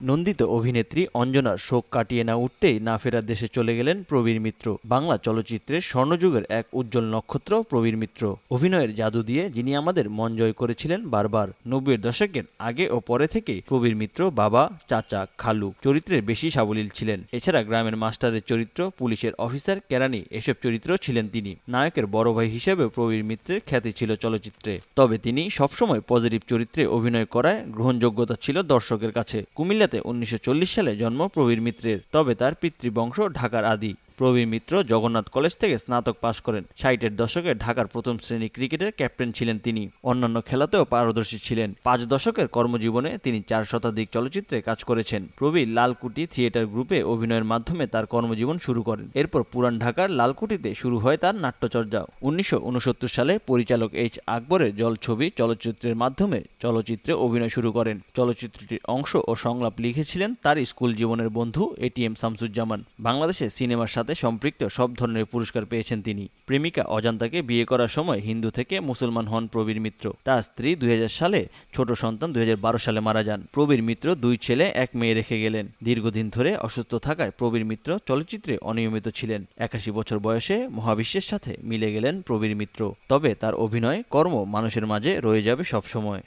নন্দিত অভিনেত্রী অঞ্জনার শোক কাটিয়ে না উঠতেই না ফেরার দেশে চলে গেলেন প্রবীর মিত্র। বাংলা চলচ্চিত্রের স্বর্ণযুগের এক উজ্জ্বল নক্ষত্র প্রবীর মিত্র। অভিনয়ের জাদু দিয়ে যিনি আমাদের মন জয় করেছিলেন বারবার। 90-এর দশকের আগে ও পরে থেকেই প্রবীর মিত্র বাবা, চাচা, খালু চরিত্রের বেশি সাবলীল ছিলেন। এছাড়া গ্রামের মাস্টারের চরিত্র, পুলিশের অফিসার, কেরানি এসব চরিত্র ছিলেন তিনি। নায়কের বড় ভাই হিসেবেও প্রবীর মিত্রের খ্যাতি ছিল চলচ্চিত্রে। তবে তিনি সবসময় পজিটিভ চরিত্রে অভিনয় করায় গ্রহণযোগ্যতা ছিল দর্শকের কাছে। কুমিল্লাতে 1940 সালে জন্ম প্রবীর মিত্রের। তবে তার পিতৃবংশ ঢাকার আদি। প্রবীর মিত্র জগন্নাথ কলেজ থেকে স্নাতক পাশ করেন। 60-এর দশকে ঢাকার প্রথম শ্রেণী ক্রিকেটের ক্যাপ্টেন ছিলেন তিনি। অন্যান্য খেলাতেও পারদর্শী ছিলেন। 5 দশকের কর্মজীবনে তিনি 4 শতাধিক চলচ্চিত্রে কাজ করেছেন। প্রবীর লালকুটি থিয়েটার গ্রুপে অভিনয়ের মাধ্যমে তার কর্মজীবন শুরু করেন। এরপর পুরান ঢাকার লালকুটিতে শুরু হয় তার নাট্যচর্যা। 1969 সালে পরিচালক এইচ আকবরের জলছবি চলচ্চিত্রের মাধ্যমে চলচ্চিত্রে অভিনয় শুরু করেন। চলচ্চিত্রটির অংশ ও সংলাপ লিখেছিলেন তার স্কুল জীবনের বন্ধু এটিএম শামসুজ্জামান। বাংলাদেশে সিনেমার সাথে সম্পৃক্ত সব ধরনের পুরস্কার পেয়েছেন তিনি। প্রেমিকা অজান্তাকে বিয়ে করার সময় হিন্দু থেকে মুসলমান হন প্রবীর মিত্র। তার স্ত্রী 2000 সালে, ছোট সন্তান 2012 সালে মারা যান। প্রবীর মিত্র 2 ছেলে 1 মেয়ে রেখে গেলেন। দীর্ঘদিন ধরে অসুস্থ থাকায় প্রবীর মিত্র চলচ্চিত্রে অনিয়মিত ছিলেন। 81 বছর বয়সে মহাবিশ্বের সাথে মিলে গেলেন প্রবীর মিত্র। তবে তার অভিনয় কর্ম মানুষের মাঝে রয়ে যাবে সবসময়।